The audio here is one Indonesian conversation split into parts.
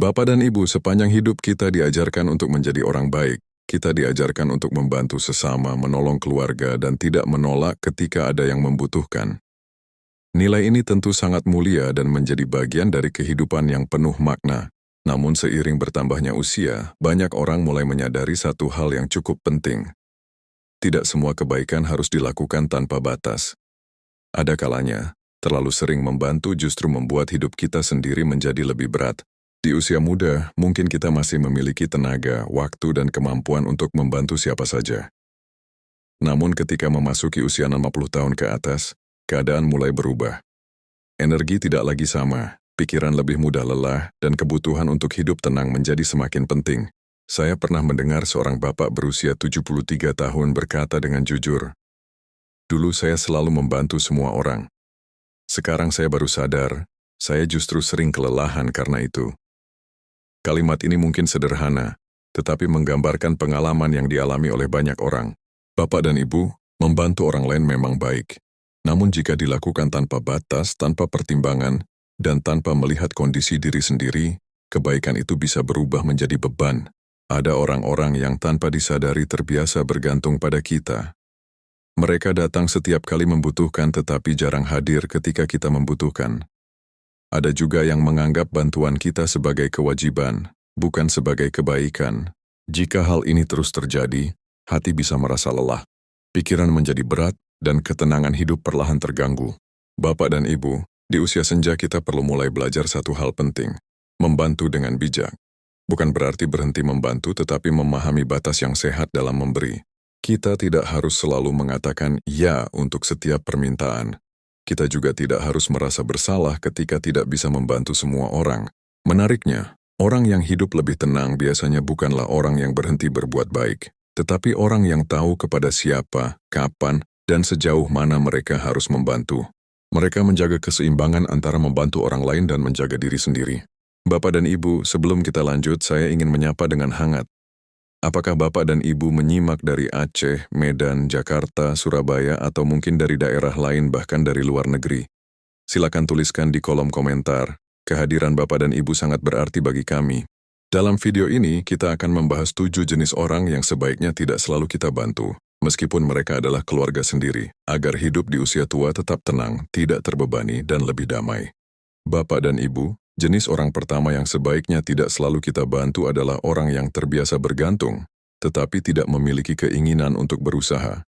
Bapak dan Ibu, sepanjang hidup kita diajarkan untuk menjadi orang baik. Kita diajarkan untuk membantu sesama, menolong keluarga, dan tidak menolak ketika ada yang membutuhkan. Nilai ini tentu sangat mulia dan menjadi bagian dari kehidupan yang penuh makna. Namun seiring bertambahnya usia, banyak orang mulai menyadari satu hal yang cukup penting. Tidak semua kebaikan harus dilakukan tanpa batas. Ada kalanya, terlalu sering membantu justru membuat hidup kita sendiri menjadi lebih berat. Di usia muda, mungkin kita masih memiliki tenaga, waktu, dan kemampuan untuk membantu siapa saja. Namun ketika memasuki usia 60 tahun ke atas, keadaan mulai berubah. Energi tidak lagi sama, pikiran lebih mudah lelah, dan kebutuhan untuk hidup tenang menjadi semakin penting. Saya pernah mendengar seorang bapak berusia 73 tahun berkata dengan jujur, "Dulu saya selalu membantu semua orang. Sekarang saya baru sadar, saya justru sering kelelahan karena itu." Kalimat ini mungkin sederhana, tetapi menggambarkan pengalaman yang dialami oleh banyak orang. Bapak dan Ibu, membantu orang lain memang baik. Namun jika dilakukan tanpa batas, tanpa pertimbangan, dan tanpa melihat kondisi diri sendiri, kebaikan itu bisa berubah menjadi beban. Ada orang-orang yang tanpa disadari terbiasa bergantung pada kita. Mereka datang setiap kali membutuhkan tetapi jarang hadir ketika kita membutuhkan. Ada juga yang menganggap bantuan kita sebagai kewajiban, bukan sebagai kebaikan. Jika hal ini terus terjadi, hati bisa merasa lelah, pikiran menjadi berat, dan ketenangan hidup perlahan terganggu. Bapak dan Ibu, di usia senja kita perlu mulai belajar satu hal penting, membantu dengan bijak. Bukan berarti berhenti membantu tetapi memahami batas yang sehat dalam memberi. Kita tidak harus selalu mengatakan ya untuk setiap permintaan. Kita juga tidak harus merasa bersalah ketika tidak bisa membantu semua orang. Menariknya, orang yang hidup lebih tenang biasanya bukanlah orang yang berhenti berbuat baik, tetapi orang yang tahu kepada siapa, kapan, dan sejauh mana mereka harus membantu. Mereka menjaga keseimbangan antara membantu orang lain dan menjaga diri sendiri. Bapak dan Ibu, sebelum kita lanjut, saya ingin menyapa dengan hangat. Apakah Bapak dan Ibu menyimak dari Aceh, Medan, Jakarta, Surabaya, atau mungkin dari daerah lain bahkan dari luar negeri? Silakan tuliskan di kolom komentar. Kehadiran Bapak dan Ibu sangat berarti bagi kami. Dalam video ini, kita akan membahas 7 jenis orang yang sebaiknya tidak selalu kita bantu, meskipun mereka adalah keluarga sendiri, agar hidup di usia tua tetap tenang, tidak terbebani, dan lebih damai. Bapak dan Ibu, jenis orang pertama yang sebaiknya tidak selalu kita bantu adalah orang yang terbiasa bergantung, tetapi tidak memiliki keinginan untuk berusaha.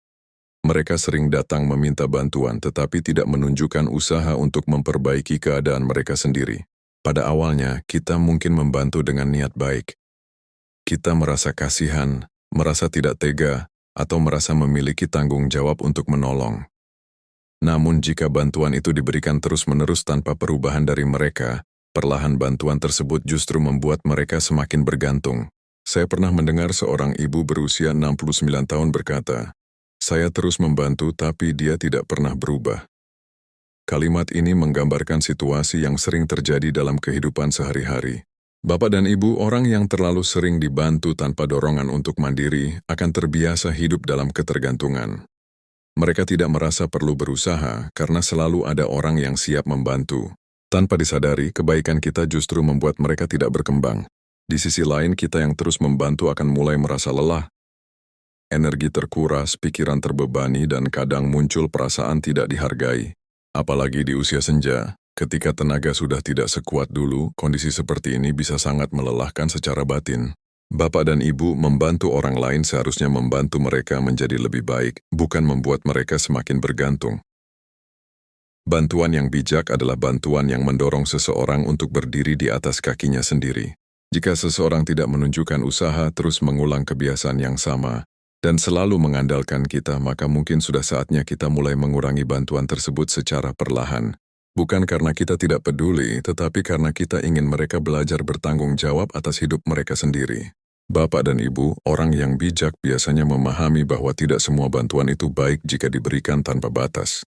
Mereka sering datang meminta bantuan tetapi tidak menunjukkan usaha untuk memperbaiki keadaan mereka sendiri. Pada awalnya, kita mungkin membantu dengan niat baik. Kita merasa kasihan, merasa tidak tega, atau merasa memiliki tanggung jawab untuk menolong. Namun jika bantuan itu diberikan terus-menerus tanpa perubahan dari mereka, perlahan bantuan tersebut justru membuat mereka semakin bergantung. Saya pernah mendengar seorang ibu berusia 69 tahun berkata, "Saya terus membantu tapi dia tidak pernah berubah." Kalimat ini menggambarkan situasi yang sering terjadi dalam kehidupan sehari-hari. Bapak dan Ibu, orang yang terlalu sering dibantu tanpa dorongan untuk mandiri akan terbiasa hidup dalam ketergantungan. Mereka tidak merasa perlu berusaha karena selalu ada orang yang siap membantu. Tanpa disadari, kebaikan kita justru membuat mereka tidak berkembang. Di sisi lain, kita yang terus membantu akan mulai merasa lelah. Energi terkuras, pikiran terbebani, dan kadang muncul perasaan tidak dihargai. Apalagi di usia senja, ketika tenaga sudah tidak sekuat dulu, kondisi seperti ini bisa sangat melelahkan secara batin. Bapak dan Ibu, membantu orang lain seharusnya membantu mereka menjadi lebih baik, bukan membuat mereka semakin bergantung. Bantuan yang bijak adalah bantuan yang mendorong seseorang untuk berdiri di atas kakinya sendiri. Jika seseorang tidak menunjukkan usaha terus mengulang kebiasaan yang sama, dan selalu mengandalkan kita, maka mungkin sudah saatnya kita mulai mengurangi bantuan tersebut secara perlahan. Bukan karena kita tidak peduli, tetapi karena kita ingin mereka belajar bertanggung jawab atas hidup mereka sendiri. Bapak dan Ibu, orang yang bijak biasanya memahami bahwa tidak semua bantuan itu baik jika diberikan tanpa batas.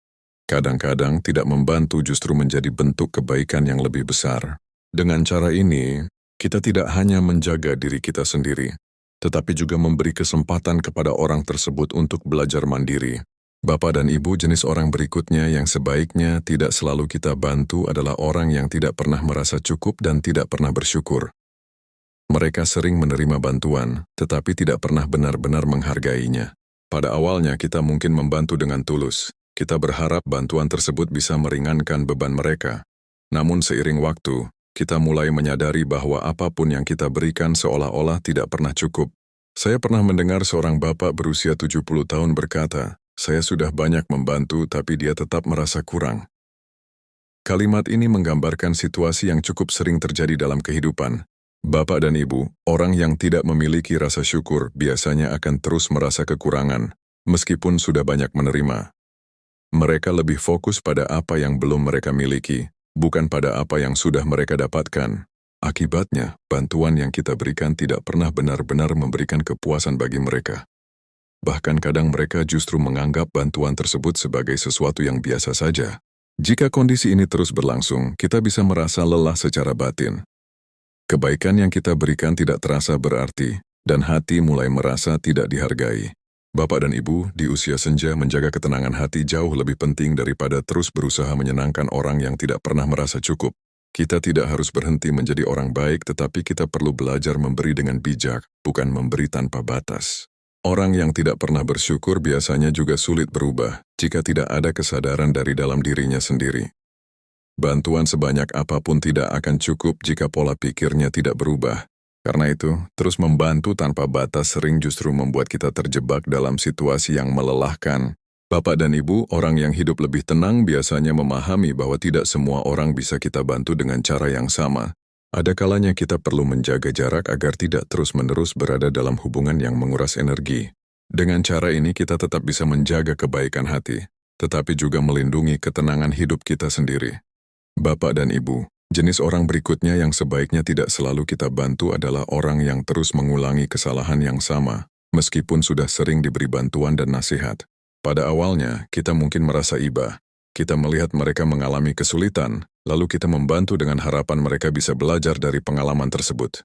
Kadang-kadang tidak membantu justru menjadi bentuk kebaikan yang lebih besar. Dengan cara ini, kita tidak hanya menjaga diri kita sendiri, tetapi juga memberi kesempatan kepada orang tersebut untuk belajar mandiri. Bapak dan Ibu, jenis orang berikutnya yang sebaiknya tidak selalu kita bantu adalah orang yang tidak pernah merasa cukup dan tidak pernah bersyukur. Mereka sering menerima bantuan, tetapi tidak pernah benar-benar menghargainya. Pada awalnya kita mungkin membantu dengan tulus. Kita berharap bantuan tersebut bisa meringankan beban mereka. Namun seiring waktu, kita mulai menyadari bahwa apapun yang kita berikan seolah-olah tidak pernah cukup. Saya pernah mendengar seorang bapak berusia 70 tahun berkata, "Saya sudah banyak membantu tapi dia tetap merasa kurang." Kalimat ini menggambarkan situasi yang cukup sering terjadi dalam kehidupan. Bapak dan Ibu, orang yang tidak memiliki rasa syukur biasanya akan terus merasa kekurangan, meskipun sudah banyak menerima. Mereka lebih fokus pada apa yang belum mereka miliki, bukan pada apa yang sudah mereka dapatkan. Akibatnya, bantuan yang kita berikan tidak pernah benar-benar memberikan kepuasan bagi mereka. Bahkan kadang mereka justru menganggap bantuan tersebut sebagai sesuatu yang biasa saja. Jika kondisi ini terus berlangsung, kita bisa merasa lelah secara batin. Kebaikan yang kita berikan tidak terasa berarti, dan hati mulai merasa tidak dihargai. Bapak dan Ibu, di usia senja menjaga ketenangan hati jauh lebih penting daripada terus berusaha menyenangkan orang yang tidak pernah merasa cukup. Kita tidak harus berhenti menjadi orang baik, tetapi kita perlu belajar memberi dengan bijak, bukan memberi tanpa batas. Orang yang tidak pernah bersyukur biasanya juga sulit berubah jika tidak ada kesadaran dari dalam dirinya sendiri. Bantuan sebanyak apapun tidak akan cukup jika pola pikirnya tidak berubah. Karena itu, terus membantu tanpa batas sering justru membuat kita terjebak dalam situasi yang melelahkan. Bapak dan Ibu, orang yang hidup lebih tenang biasanya memahami bahwa tidak semua orang bisa kita bantu dengan cara yang sama. Ada kalanya kita perlu menjaga jarak agar tidak terus-menerus berada dalam hubungan yang menguras energi. Dengan cara ini kita tetap bisa menjaga kebaikan hati, tetapi juga melindungi ketenangan hidup kita sendiri. Bapak dan Ibu, jenis orang berikutnya yang sebaiknya tidak selalu kita bantu adalah orang yang terus mengulangi kesalahan yang sama, meskipun sudah sering diberi bantuan dan nasihat. Pada awalnya, kita mungkin merasa iba. Kita melihat mereka mengalami kesulitan, lalu kita membantu dengan harapan mereka bisa belajar dari pengalaman tersebut.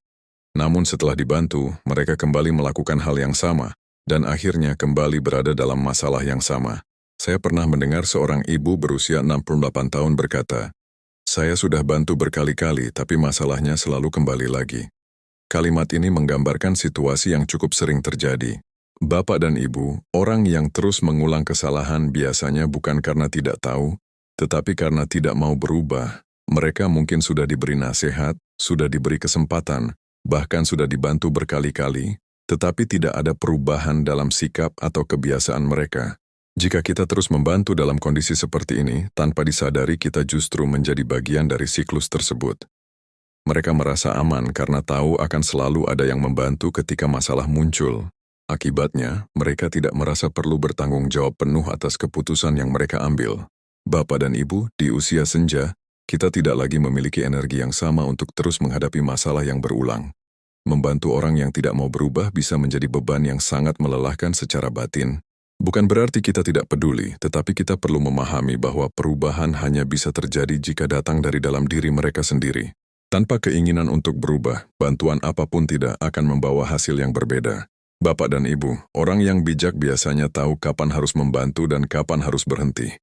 Namun setelah dibantu, mereka kembali melakukan hal yang sama, dan akhirnya kembali berada dalam masalah yang sama. Saya pernah mendengar seorang ibu berusia 68 tahun berkata, "Saya sudah bantu berkali-kali, tapi masalahnya selalu kembali lagi." Kalimat ini menggambarkan situasi yang cukup sering terjadi. Bapak dan Ibu, orang yang terus mengulang kesalahan biasanya bukan karena tidak tahu, tetapi karena tidak mau berubah. Mereka mungkin sudah diberi nasihat, sudah diberi kesempatan, bahkan sudah dibantu berkali-kali, tetapi tidak ada perubahan dalam sikap atau kebiasaan mereka. Jika kita terus membantu dalam kondisi seperti ini, tanpa disadari kita justru menjadi bagian dari siklus tersebut. Mereka merasa aman karena tahu akan selalu ada yang membantu ketika masalah muncul. Akibatnya, mereka tidak merasa perlu bertanggung jawab penuh atas keputusan yang mereka ambil. Bapak dan Ibu, di usia senja, kita tidak lagi memiliki energi yang sama untuk terus menghadapi masalah yang berulang. Membantu orang yang tidak mau berubah bisa menjadi beban yang sangat melelahkan secara batin. Bukan berarti kita tidak peduli, tetapi kita perlu memahami bahwa perubahan hanya bisa terjadi jika datang dari dalam diri mereka sendiri. Tanpa keinginan untuk berubah, bantuan apapun tidak akan membawa hasil yang berbeda. Bapak dan Ibu, orang yang bijak biasanya tahu kapan harus membantu dan kapan harus berhenti.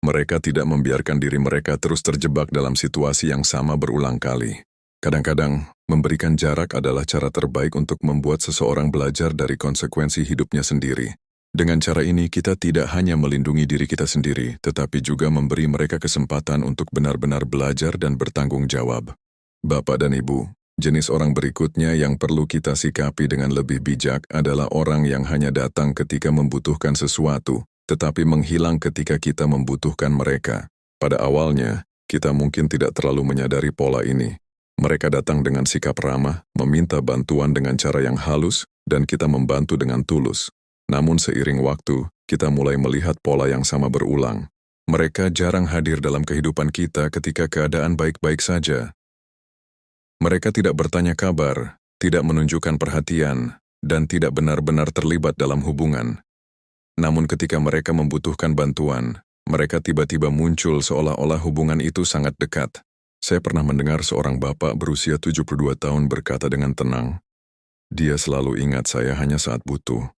Mereka tidak membiarkan diri mereka terus terjebak dalam situasi yang sama berulang kali. Kadang-kadang, memberikan jarak adalah cara terbaik untuk membuat seseorang belajar dari konsekuensi hidupnya sendiri. Dengan cara ini, kita tidak hanya melindungi diri kita sendiri, tetapi juga memberi mereka kesempatan untuk benar-benar belajar dan bertanggung jawab. Bapak dan Ibu, jenis orang berikutnya yang perlu kita sikapi dengan lebih bijak adalah orang yang hanya datang ketika membutuhkan sesuatu, tetapi menghilang ketika kita membutuhkan mereka. Pada awalnya, kita mungkin tidak terlalu menyadari pola ini. Mereka datang dengan sikap ramah, meminta bantuan dengan cara yang halus, dan kita membantu dengan tulus. Namun seiring waktu, kita mulai melihat pola yang sama berulang. Mereka jarang hadir dalam kehidupan kita ketika keadaan baik-baik saja. Mereka tidak bertanya kabar, tidak menunjukkan perhatian, dan tidak benar-benar terlibat dalam hubungan. Namun ketika mereka membutuhkan bantuan, mereka tiba-tiba muncul seolah-olah hubungan itu sangat dekat. Saya pernah mendengar seorang bapak berusia 72 tahun berkata dengan tenang, "Dia selalu ingat saya hanya saat butuh."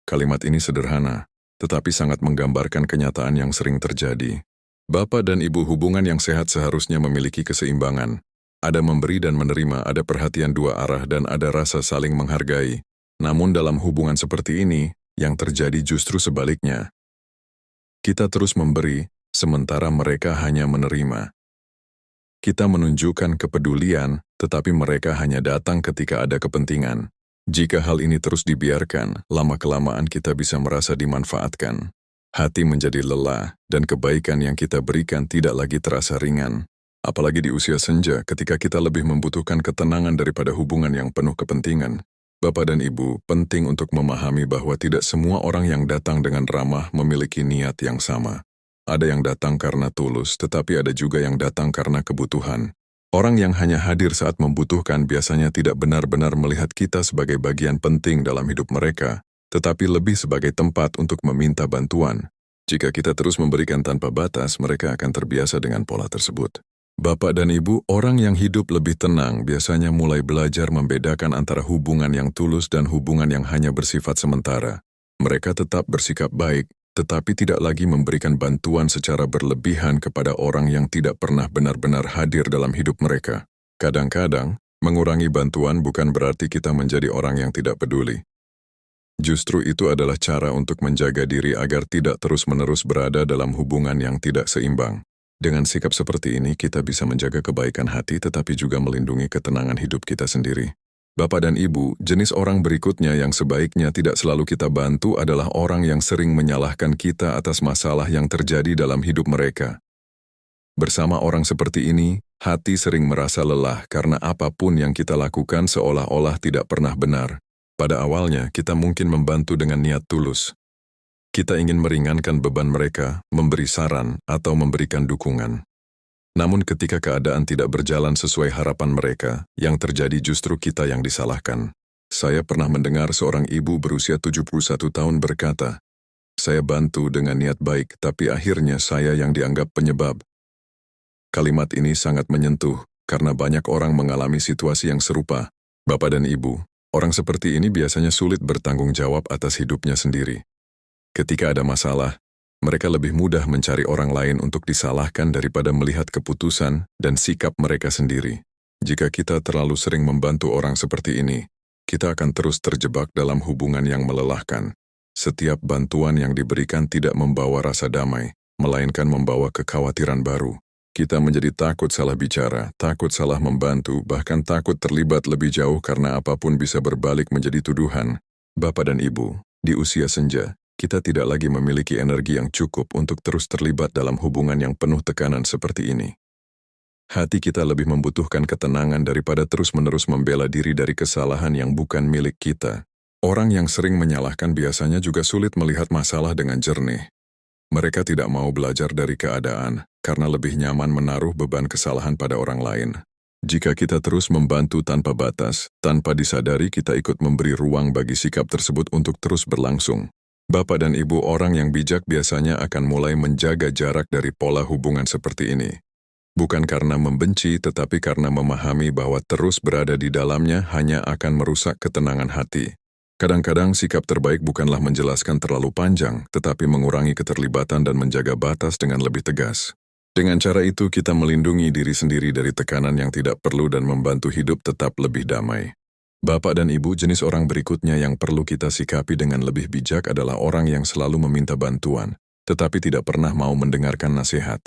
Kalimat ini sederhana, tetapi sangat menggambarkan kenyataan yang sering terjadi. Bapak dan Ibu, hubungan yang sehat seharusnya memiliki keseimbangan. Ada memberi dan menerima, ada perhatian dua arah, dan ada rasa saling menghargai. Namun dalam hubungan seperti ini, yang terjadi justru sebaliknya. Kita terus memberi, sementara mereka hanya menerima. Kita menunjukkan kepedulian, tetapi mereka hanya datang ketika ada kepentingan. Jika hal ini terus dibiarkan, lama-kelamaan kita bisa merasa dimanfaatkan. Hati menjadi lelah, dan kebaikan yang kita berikan tidak lagi terasa ringan. Apalagi di usia senja, ketika kita lebih membutuhkan ketenangan daripada hubungan yang penuh kepentingan. Bapak dan Ibu, penting untuk memahami bahwa tidak semua orang yang datang dengan ramah memiliki niat yang sama. Ada yang datang karena tulus, tetapi ada juga yang datang karena kebutuhan. Orang yang hanya hadir saat membutuhkan biasanya tidak benar-benar melihat kita sebagai bagian penting dalam hidup mereka, tetapi lebih sebagai tempat untuk meminta bantuan. Jika kita terus memberikan tanpa batas, mereka akan terbiasa dengan pola tersebut. Bapak dan Ibu, orang yang hidup lebih tenang biasanya mulai belajar membedakan antara hubungan yang tulus dan hubungan yang hanya bersifat sementara. Mereka tetap bersikap baik, tetapi tidak lagi memberikan bantuan secara berlebihan kepada orang yang tidak pernah benar-benar hadir dalam hidup mereka. Kadang-kadang, mengurangi bantuan bukan berarti kita menjadi orang yang tidak peduli. Justru itu adalah cara untuk menjaga diri agar tidak terus-menerus berada dalam hubungan yang tidak seimbang. Dengan sikap seperti ini, kita bisa menjaga kebaikan hati tetapi juga melindungi ketenangan hidup kita sendiri. Bapak dan Ibu, jenis orang berikutnya yang sebaiknya tidak selalu kita bantu adalah orang yang sering menyalahkan kita atas masalah yang terjadi dalam hidup mereka. Bersama orang seperti ini, hati sering merasa lelah karena apapun yang kita lakukan seolah-olah tidak pernah benar. Pada awalnya, kita mungkin membantu dengan niat tulus. Kita ingin meringankan beban mereka, memberi saran, atau memberikan dukungan. Namun ketika keadaan tidak berjalan sesuai harapan mereka, yang terjadi justru kita yang disalahkan. Saya pernah mendengar seorang ibu berusia 71 tahun berkata, "Saya bantu dengan niat baik, tapi akhirnya saya yang dianggap penyebab." Kalimat ini sangat menyentuh, karena banyak orang mengalami situasi yang serupa. Bapak dan Ibu, orang seperti ini biasanya sulit bertanggung jawab atas hidupnya sendiri. Ketika ada masalah, mereka lebih mudah mencari orang lain untuk disalahkan daripada melihat keputusan dan sikap mereka sendiri. Jika kita terlalu sering membantu orang seperti ini, kita akan terus terjebak dalam hubungan yang melelahkan. Setiap bantuan yang diberikan tidak membawa rasa damai, melainkan membawa kekhawatiran baru. Kita menjadi takut salah bicara, takut salah membantu, bahkan takut terlibat lebih jauh karena apapun bisa berbalik menjadi tuduhan. Bapak dan Ibu, di usia senja, kita tidak lagi memiliki energi yang cukup untuk terus terlibat dalam hubungan yang penuh tekanan seperti ini. Hati kita lebih membutuhkan ketenangan daripada terus-menerus membela diri dari kesalahan yang bukan milik kita. Orang yang sering menyalahkan biasanya juga sulit melihat masalah dengan jernih. Mereka tidak mau belajar dari keadaan, karena lebih nyaman menaruh beban kesalahan pada orang lain. Jika kita terus membantu tanpa batas, tanpa disadari kita ikut memberi ruang bagi sikap tersebut untuk terus berlangsung. Bapak dan Ibu, orang yang bijak biasanya akan mulai menjaga jarak dari pola hubungan seperti ini. Bukan karena membenci, tetapi karena memahami bahwa terus berada di dalamnya hanya akan merusak ketenangan hati. Kadang-kadang sikap terbaik bukanlah menjelaskan terlalu panjang, tetapi mengurangi keterlibatan dan menjaga batas dengan lebih tegas. Dengan cara itu kita melindungi diri sendiri dari tekanan yang tidak perlu dan membantu hidup tetap lebih damai. Bapak dan Ibu, jenis orang berikutnya yang perlu kita sikapi dengan lebih bijak adalah orang yang selalu meminta bantuan, tetapi tidak pernah mau mendengarkan nasihat.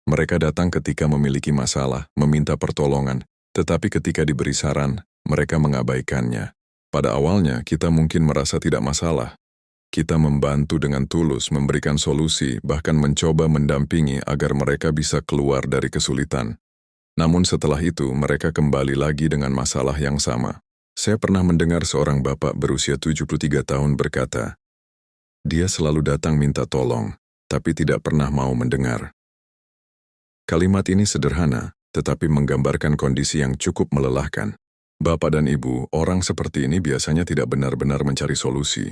Mereka datang ketika memiliki masalah, meminta pertolongan, tetapi ketika diberi saran, mereka mengabaikannya. Pada awalnya, kita mungkin merasa tidak masalah. Kita membantu dengan tulus, memberikan solusi, bahkan mencoba mendampingi agar mereka bisa keluar dari kesulitan. Namun setelah itu, mereka kembali lagi dengan masalah yang sama. Saya pernah mendengar seorang bapak berusia 73 tahun berkata, "Dia selalu datang minta tolong, tapi tidak pernah mau mendengar." Kalimat ini sederhana, tetapi menggambarkan kondisi yang cukup melelahkan. Bapak dan Ibu, orang seperti ini biasanya tidak benar-benar mencari solusi.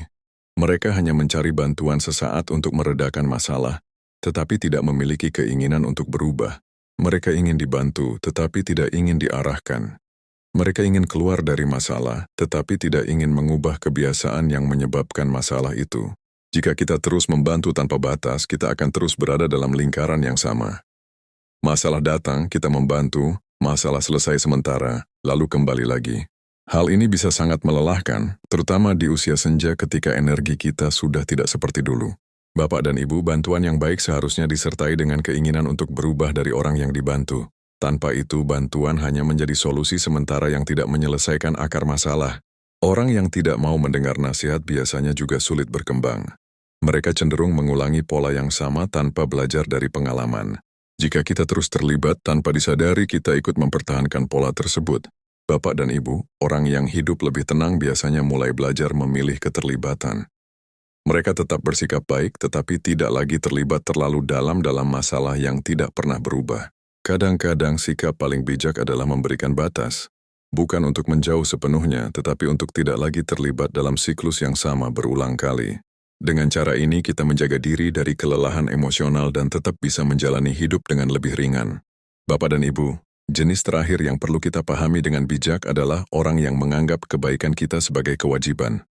Mereka hanya mencari bantuan sesaat untuk meredakan masalah, tetapi tidak memiliki keinginan untuk berubah. Mereka ingin dibantu, tetapi tidak ingin diarahkan. Mereka ingin keluar dari masalah, tetapi tidak ingin mengubah kebiasaan yang menyebabkan masalah itu. Jika kita terus membantu tanpa batas, kita akan terus berada dalam lingkaran yang sama. Masalah datang, kita membantu, Masalah selesai sementara, lalu kembali lagi. Hal ini bisa sangat melelahkan, terutama di usia senja ketika energi kita sudah tidak seperti dulu. Bapak dan Ibu, bantuan yang baik seharusnya disertai dengan keinginan untuk berubah dari orang yang dibantu. Tanpa itu, bantuan hanya menjadi solusi sementara yang tidak menyelesaikan akar masalah. Orang yang tidak mau mendengar nasihat biasanya juga sulit berkembang. Mereka cenderung mengulangi pola yang sama tanpa belajar dari pengalaman. Jika kita terus terlibat tanpa disadari, kita ikut mempertahankan pola tersebut. Bapak dan Ibu, orang yang hidup lebih tenang biasanya mulai belajar memilih keterlibatan. Mereka tetap bersikap baik, tetapi tidak lagi terlibat terlalu dalam masalah yang tidak pernah berubah. Kadang-kadang sikap paling bijak adalah memberikan batas. Bukan untuk menjauh sepenuhnya, tetapi untuk tidak lagi terlibat dalam siklus yang sama berulang kali. Dengan cara ini, kita menjaga diri dari kelelahan emosional dan tetap bisa menjalani hidup dengan lebih ringan. Bapak dan Ibu, jenis terakhir yang perlu kita pahami dengan bijak adalah orang yang menganggap kebaikan kita sebagai kewajiban.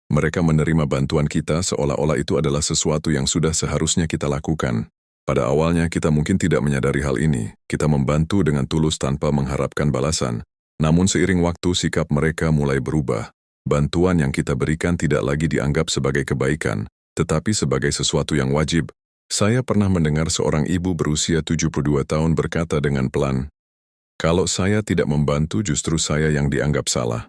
Mereka menerima bantuan kita seolah-olah itu adalah sesuatu yang sudah seharusnya kita lakukan. Pada awalnya kita mungkin tidak menyadari hal ini. Kita membantu dengan tulus tanpa mengharapkan balasan. Namun seiring waktu sikap mereka mulai berubah. Bantuan yang kita berikan tidak lagi dianggap sebagai kebaikan, tetapi sebagai sesuatu yang wajib. Saya pernah mendengar seorang ibu berusia 72 tahun berkata dengan pelan, "Kalau saya tidak membantu justru saya yang dianggap salah."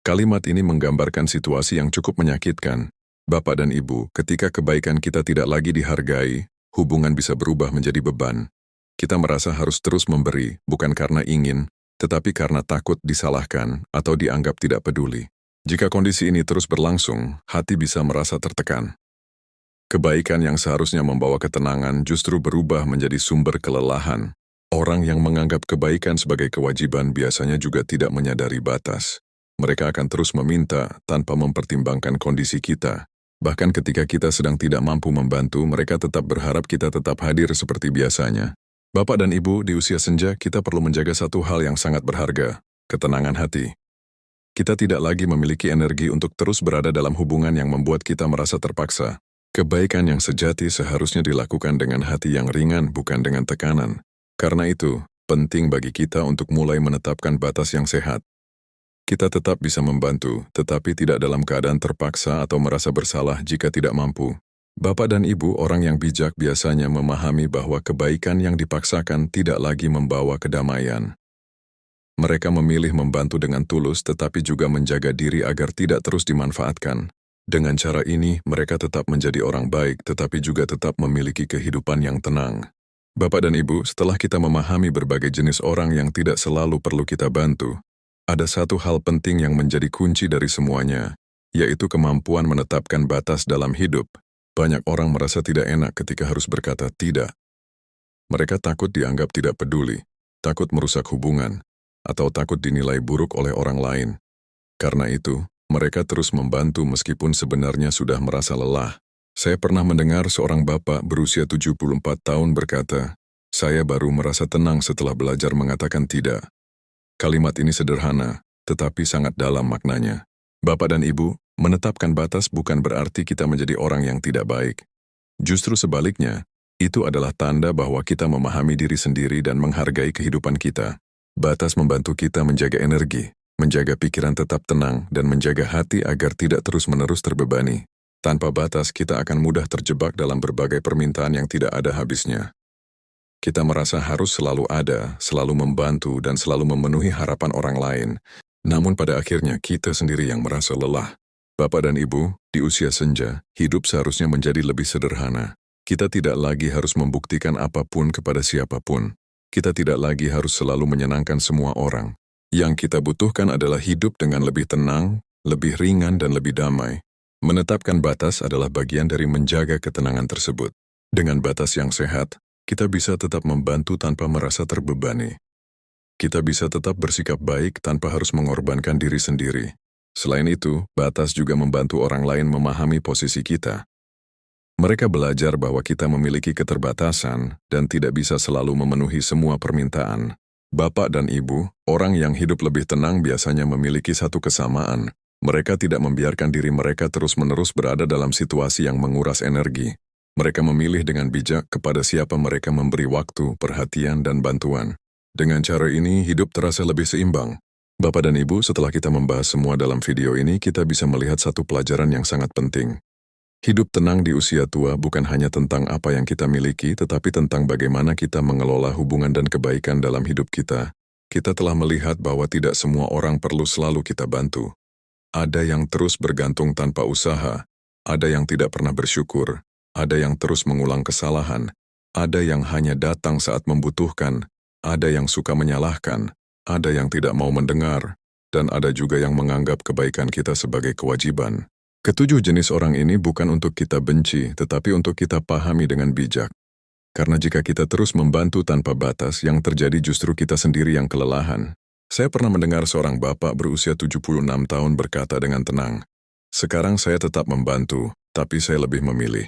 Kalimat ini menggambarkan situasi yang cukup menyakitkan. Bapak dan Ibu, ketika kebaikan kita tidak lagi dihargai, hubungan bisa berubah menjadi beban. Kita merasa harus terus memberi, bukan karena ingin, tetapi karena takut disalahkan atau dianggap tidak peduli. Jika kondisi ini terus berlangsung, hati bisa merasa tertekan. Kebaikan yang seharusnya membawa ketenangan justru berubah menjadi sumber kelelahan. Orang yang menganggap kebaikan sebagai kewajiban biasanya juga tidak menyadari batas. Mereka akan terus meminta tanpa mempertimbangkan kondisi kita. Bahkan ketika kita sedang tidak mampu membantu, mereka tetap berharap kita tetap hadir seperti biasanya. Bapak dan Ibu, di usia senja kita perlu menjaga satu hal yang sangat berharga, ketenangan hati. Kita tidak lagi memiliki energi untuk terus berada dalam hubungan yang membuat kita merasa terpaksa. Kebaikan yang sejati seharusnya dilakukan dengan hati yang ringan, bukan dengan tekanan. Karena itu, penting bagi kita untuk mulai menetapkan batas yang sehat. Kita tetap bisa membantu, tetapi tidak dalam keadaan terpaksa atau merasa bersalah jika tidak mampu. Bapak dan Ibu, orang yang bijak biasanya memahami bahwa kebaikan yang dipaksakan tidak lagi membawa kedamaian. Mereka memilih membantu dengan tulus tetapi juga menjaga diri agar tidak terus dimanfaatkan. Dengan cara ini, mereka tetap menjadi orang baik tetapi juga tetap memiliki kehidupan yang tenang. Bapak dan Ibu, setelah kita memahami berbagai jenis orang yang tidak selalu perlu kita bantu, ada satu hal penting yang menjadi kunci dari semuanya, yaitu kemampuan menetapkan batas dalam hidup. Banyak orang merasa tidak enak ketika harus berkata tidak. Mereka takut dianggap tidak peduli, takut merusak hubungan, atau takut dinilai buruk oleh orang lain. Karena itu, mereka terus membantu meskipun sebenarnya sudah merasa lelah. Saya pernah mendengar seorang bapak berusia 74 tahun berkata, "Saya baru merasa tenang setelah belajar mengatakan tidak." Kalimat ini sederhana, tetapi sangat dalam maknanya. Bapak dan Ibu, menetapkan batas bukan berarti kita menjadi orang yang tidak baik. Justru sebaliknya, itu adalah tanda bahwa kita memahami diri sendiri dan menghargai kehidupan kita. Batas membantu kita menjaga energi, menjaga pikiran tetap tenang, dan menjaga hati agar tidak terus-menerus terbebani. Tanpa batas, kita akan mudah terjebak dalam berbagai permintaan yang tidak ada habisnya. Kita merasa harus selalu ada, selalu membantu, dan selalu memenuhi harapan orang lain. Namun pada akhirnya kita sendiri yang merasa lelah. Bapak dan Ibu, di usia senja, hidup seharusnya menjadi lebih sederhana. Kita tidak lagi harus membuktikan apapun kepada siapapun. Kita tidak lagi harus selalu menyenangkan semua orang. Yang kita butuhkan adalah hidup dengan lebih tenang, lebih ringan, dan lebih damai. Menetapkan batas adalah bagian dari menjaga ketenangan tersebut. Dengan batas yang sehat, kita bisa tetap membantu tanpa merasa terbebani. Kita bisa tetap bersikap baik tanpa harus mengorbankan diri sendiri. Selain itu, batas juga membantu orang lain memahami posisi kita. Mereka belajar bahwa kita memiliki keterbatasan dan tidak bisa selalu memenuhi semua permintaan. Bapak dan Ibu, orang yang hidup lebih tenang biasanya memiliki satu kesamaan. Mereka tidak membiarkan diri mereka terus-menerus berada dalam situasi yang menguras energi. Mereka memilih dengan bijak kepada siapa mereka memberi waktu, perhatian, dan bantuan. Dengan cara ini, hidup terasa lebih seimbang. Bapak dan Ibu, setelah kita membahas semua dalam video ini, kita bisa melihat satu pelajaran yang sangat penting. Hidup tenang di usia tua bukan hanya tentang apa yang kita miliki, tetapi tentang bagaimana kita mengelola hubungan dan kebaikan dalam hidup kita. Kita telah melihat bahwa tidak semua orang perlu selalu kita bantu. Ada yang terus bergantung tanpa usaha, ada yang tidak pernah bersyukur, ada yang terus mengulang kesalahan, ada yang hanya datang saat membutuhkan, ada yang suka menyalahkan, ada yang tidak mau mendengar, dan ada juga yang menganggap kebaikan kita sebagai kewajiban. Ketujuh jenis orang ini bukan untuk kita benci, tetapi untuk kita pahami dengan bijak. Karena jika kita terus membantu tanpa batas, yang terjadi justru kita sendiri yang kelelahan. Saya pernah mendengar seorang bapak berusia 76 tahun berkata dengan tenang, "Sekarang saya tetap membantu, tapi saya lebih memilih."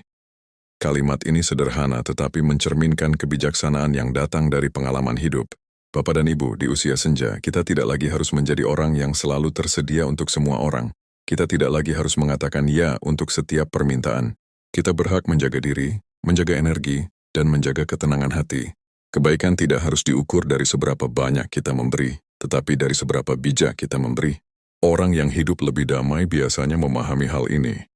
Kalimat ini sederhana tetapi mencerminkan kebijaksanaan yang datang dari pengalaman hidup. Bapak dan Ibu, di usia senja, kita tidak lagi harus menjadi orang yang selalu tersedia untuk semua orang. Kita tidak lagi harus mengatakan ya untuk setiap permintaan. Kita berhak menjaga diri, menjaga energi, dan menjaga ketenangan hati. Kebaikan tidak harus diukur dari seberapa banyak kita memberi, tetapi dari seberapa bijak kita memberi. Orang yang hidup lebih damai biasanya memahami hal ini.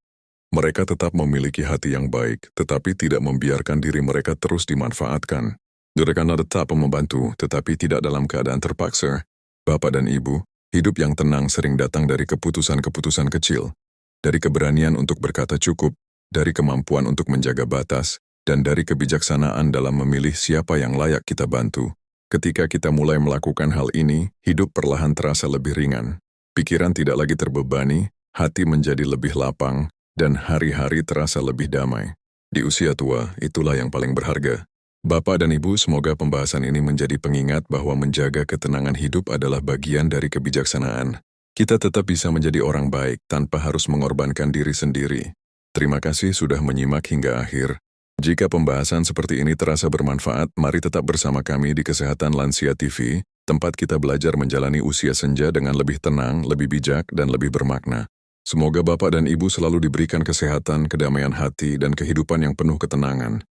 Mereka tetap memiliki hati yang baik, tetapi tidak membiarkan diri mereka terus dimanfaatkan. Mereka tetap membantu, tetapi tidak dalam keadaan terpaksa. Bapak dan Ibu, hidup yang tenang sering datang dari keputusan-keputusan kecil, dari keberanian untuk berkata cukup, dari kemampuan untuk menjaga batas, dan dari kebijaksanaan dalam memilih siapa yang layak kita bantu. Ketika kita mulai melakukan hal ini, hidup perlahan terasa lebih ringan. Pikiran tidak lagi terbebani, hati menjadi lebih lapang, dan hari-hari terasa lebih damai. Di usia tua, itulah yang paling berharga. Bapak dan Ibu, semoga pembahasan ini menjadi pengingat bahwa menjaga ketenangan hidup adalah bagian dari kebijaksanaan. Kita tetap bisa menjadi orang baik tanpa harus mengorbankan diri sendiri. Terima kasih sudah menyimak hingga akhir. Jika pembahasan seperti ini terasa bermanfaat, mari tetap bersama kami di Kesehatan Lansia TV, tempat kita belajar menjalani usia senja dengan lebih tenang, lebih bijak, dan lebih bermakna. Semoga Bapak dan Ibu selalu diberikan kesehatan, kedamaian hati, dan kehidupan yang penuh ketenangan.